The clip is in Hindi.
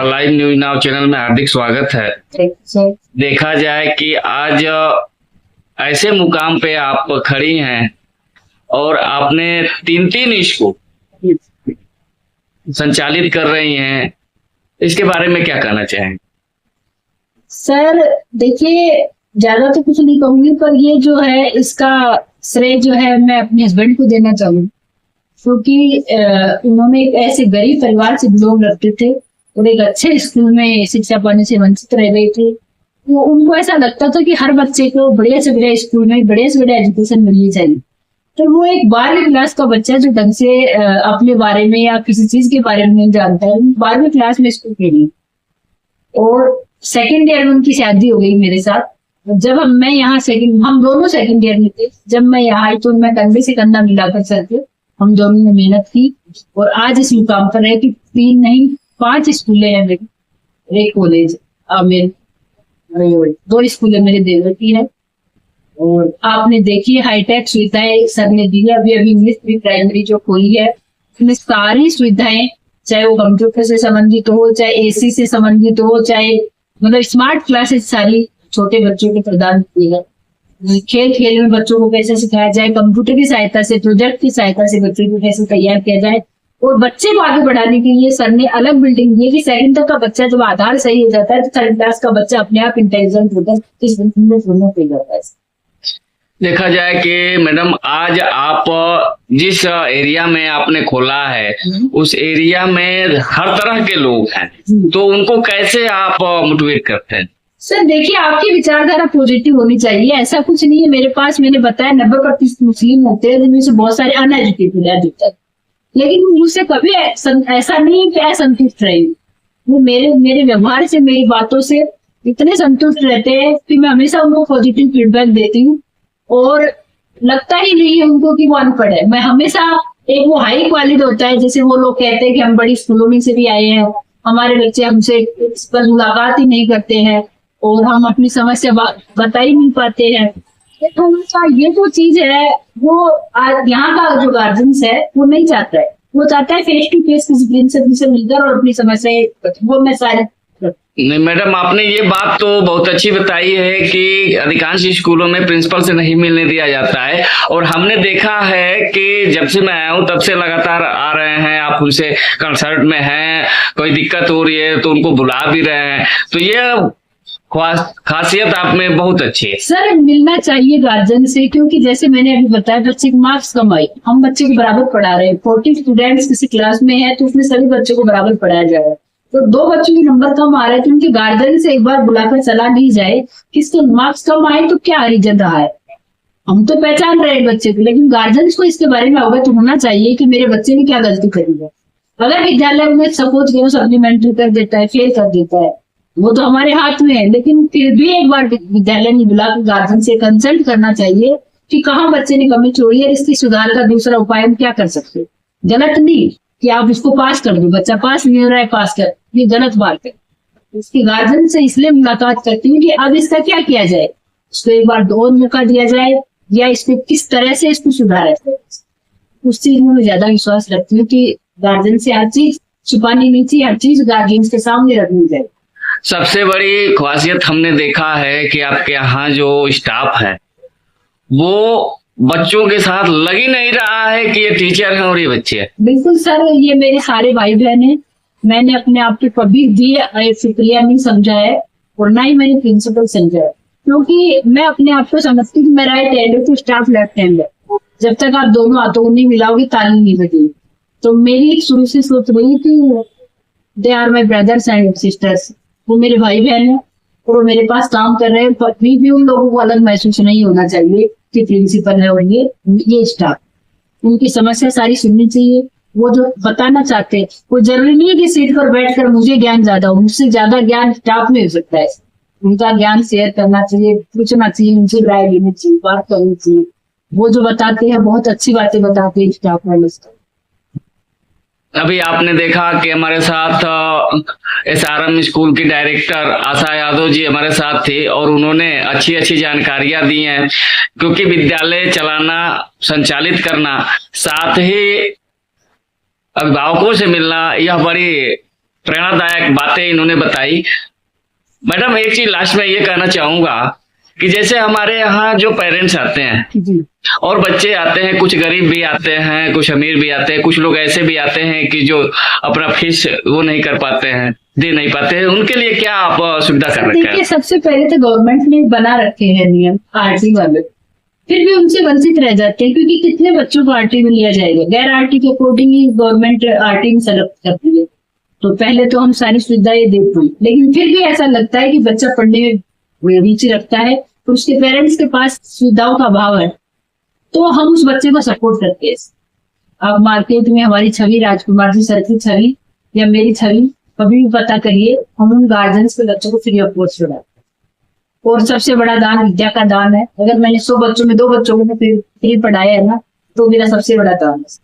लाइव न्यूज नाउ चैनल में हार्दिक स्वागत है। देखा जाए कि आज ऐसे मुकाम पे आप खड़ी हैं और आपने तीन स्कूल संचालित कर रही हैं, इसके बारे में क्या कहना चाहेंगे? सर देखिए, ज्यादा तो कुछ नहीं कहूंगी, पर ये जो है इसका श्रेय जो है मैं अपने हस्बैंड को देना चाहूंगी, क्योंकि उन्होंने एक ऐसे गरीब परिवार से बिलोंग करते थे और एक अच्छे स्कूल में शिक्षा पाने से वंचित रह गए थे। तो उनको ऐसा लगता था कि हर बच्चे को बढ़िया से बढ़िया स्कूल में बढ़िया से बढ़िया एजुकेशन मिलनी चाहिए। तो वो एक 12वीं क्लास का बच्चा जो ढंग से अपने बारे में या किसी चीज के बारे में नहीं जानता है, 12वीं क्लास में स्कूल के लिए, और सेकेंड ईयर में उनकी शादी हो गई मेरे साथ। जब मैं यहाँ हम दोनों सेकेंड ईयर में थे, जब मैं यहाँ आई तो मैं कंधे से कंधा मिलाकर चलते, हम दोनों ने मेहनत की और आज इस मुकाम पर है कि 3 नहीं 5 स्कूलें हैं मेरी, एक कॉलेज, मेरे 2 स्कूलें मेरे देवर की है। और आपने देखी हाईटेक सुविधाएं सर ने दी है। अभी इंग्लिश प्री प्राइमरी जो खोली है, उसमें सारी सुविधाएं, चाहे वो कंप्यूटर से संबंधित हो, चाहे एसी से संबंधित हो, चाहे मतलब स्मार्ट क्लासेस सारी छोटे बच्चों को प्रदान की है। खेल खेल में बच्चों को कैसे सिखाया जाए, कंप्यूटर की सहायता से, प्रोजेक्ट की सहायता से बच्चों को कैसे तैयार किया जाए, और बच्चे को आगे बढ़ाने के लिए सर ने अलग बिल्डिंग दी है कि सेकंड तक का बच्चा जब आधार सही हो जाता है तो थर्ड क्लास का बच्चा अपने आप इंटेलिजेंट होता है, इस बिल्डिंग में हो जाता है। देखा जाए कि मैडम आज आप जिस एरिया में आपने खोला है उस एरिया में हर तरह के लोग हैं, तो उनको कैसे आप मोटिवेट करते हैं? सर देखिए, आपकी विचारधारा पॉजिटिव होनी चाहिए। ऐसा कुछ नहीं है मेरे पास, मैंने बताया 90% मुस्लिम होते हैं, जिनमें से बहुत सारे अनएजुकेटेड है अधिकतर, लेकिन मुझसे कभी ऐसा नहीं कि असंतुष्ट रहे। वो मेरे व्यवहार से, मेरी बातों से इतने संतुष्ट रहते हैं कि मैं हमेशा उनको पॉजिटिव फीडबैक देती हूँ, और लगता ही नहीं है उनको कि वो अनपढ़ है। मैं हमेशा एक वो हाई क्वालिटी होता है, जैसे वो लोग कहते हैं कि हम बड़ी स्कूलों में से भी आए हैं, हमारे बच्चे हमसे इस पर मुलाकात ही नहीं करते हैं और हम अपनी समस्या बता ही नहीं पाते हैं। तो ये जो चीज है वो यहाँ का जो गार्जियंस है वो नहीं चाहता है, वो चाहता है फेस टू फेस किसी प्रिंसिपल से मिलकर और अपनी समस्याएं, वो मैं सारे नहीं मैडम, आपने ये बात तो बहुत अच्छी बताई है कि अधिकांश स्कूलों में प्रिंसिपल से नहीं मिलने दिया जाता है, और हमने देखा है कि जब से मैं आया हूँ तब से लगातार आ रहे हैं, आप उनसे कंसर्ट में हैं, कोई दिक्कत हो रही है तो उनको बुला भी रहे हैं, तो ये खासियत आप में बहुत अच्छी है। सर मिलना चाहिए गार्जियन से, क्योंकि जैसे मैंने अभी बताया बच्चे के मार्क्स कम आए, हम बच्चे के बराबर पढ़ा रहे हैं। 40 स्टूडेंट्स किसी क्लास में है तो उसमें सभी बच्चों को बराबर पढ़ाया जा रहा है, तो 2 बच्चों के नंबर कम आ रहे हैं तो उनके गार्जियन से एक बार बुलाकर सलाह ली जाए कि इसके मार्क्स कम आए तो क्या रीजन रहा है। हम तो पहचान रहे हैं बच्चे को, लेकिन गार्जियन को इसके बारे में अवगत होना चाहिए कि मेरे बच्चे ने क्या गलती करी है। अगर विद्यालय में सपोज के सप्लीमेंट्री कर देता है, फेल कर देता है, वो तो हमारे हाथ में है, लेकिन फिर भी एक बार विद्यालय में बुलाकर गार्जियन से कंसल्ट करना चाहिए कि कहाँ बच्चे ने कमी छोड़ी है, इसकी सुधार का दूसरा उपाय हम क्या कर सकते हैं। गलत नहीं कि आप इसको पास कर दो, बच्चा पास नहीं हो रहा है पास कर, ये गलत बात है। इसके गार्जियन से इसलिए मुलाकात करती हूँ कि अब इसका क्या किया जाए, इसको एक बार और मौका दिया जाए या इसको किस तरह से इसको सुधारा जाए। उस चीज में मैं ज्यादा विश्वास रखती हूँ कि गार्जियन से हर चीज छुपानी नहीं चाहिए, हर चीज गार्जियन के सामने रखनी चाहिए। सबसे बड़ी खासियत हमने देखा है कि आपके यहाँ जो स्टाफ है वो बच्चों के साथ लग ही नहीं रहा है कि ये टीचर है और ये बच्चे हैं। बिल्कुल सर, ये मेरे सारे भाई बहन है। मैंने अपने आप को कभी भी शुक्रिया नहीं समझा है और ना ही मैंने प्रिंसिपल समझा है, क्योंकि मैं अपने आप को समझती हूँ मैं राइट हैंड है तो स्टाफ लेफ्ट हैंड है। जब तक आप दोनों हाथों नहीं मिलाओगे ताली नहीं बजेगी। तो मेरी शुरू से सोच रही कि they are my brothers and sisters, वो मेरे भाई बहन है और वो मेरे पास काम कर रहे हैं, पर भी उन लोगों को अलग महसूस नहीं होना चाहिए कि प्रिंसिपल है और ये स्टाफ। उनकी समस्या सारी सुननी चाहिए, वो जो बताना चाहते हैं वो जरूरी नहीं है कि सीट पर बैठकर मुझे ज्ञान ज्यादा हो, मुझसे ज्यादा ज्ञान स्टाफ में हो सकता है। उनका ज्ञान शेयर करना चाहिए, पूछना चाहिए, उनसे राय लेनी चाहिए, बात करनी चाहिए। वो जो बताते हैं बहुत अच्छी बातें बताते हैं स्टाफ वाले। अभी आपने देखा कि हमारे साथ SRM स्कूल की डायरेक्टर आशा यादव जी हमारे साथ थे और उन्होंने अच्छी अच्छी जानकारियां दी हैं, क्योंकि विद्यालय चलाना, संचालित करना, साथ ही अभिभावकों से मिलना, यह बड़ी प्रेरणादायक बातें इन्होंने बताई। मैडम एक चीज लास्ट में ये कहना चाहूंगा कि जैसे हमारे यहाँ जो पेरेंट्स आते हैं जी और बच्चे आते हैं, कुछ गरीब भी आते हैं, कुछ अमीर भी आते हैं, कुछ लोग ऐसे भी आते हैं कि जो अपना फीस वो नहीं कर पाते हैं, दे नहीं पाते हैं, उनके लिए क्या आप सुविधा कर रखे देखिए हैं? सबसे पहले तो गवर्नमेंट ने बना रखे हैं नियम आरटी वाले, फिर भी उनसे वंचित रह जाते हैं क्योंकि कितने बच्चों को आरटी में लिया जाएगा। गैर आरटी के अकॉर्डिंग ही गवर्नमेंट आरटी में सेलेक्ट करती है। तो पहले तो हम सारी सुविधाएं देते हैं, लेकिन फिर भी ऐसा लगता है कि बच्चा पढ़ने में रुचि रखता है तो उसके पेरेंट्स के पास सुविधाओं का अभाव है, तो हम उस बच्चे को सपोर्ट करते हैं। आप मार्केट में हमारी छवि, राजकुमार जी सर की छवि या मेरी छवि, कभी भी पता करिए, हम उन गार्जियंस के बच्चों को फ्री ऑफ कॉस्ट छुड़ाते हैं। और सबसे बड़ा दान विद्या का दान है। अगर मैंने 100 बच्चों में 2 बच्चों को फ्री पढ़ाया है ना, तो मेरा सबसे बड़ा दान है।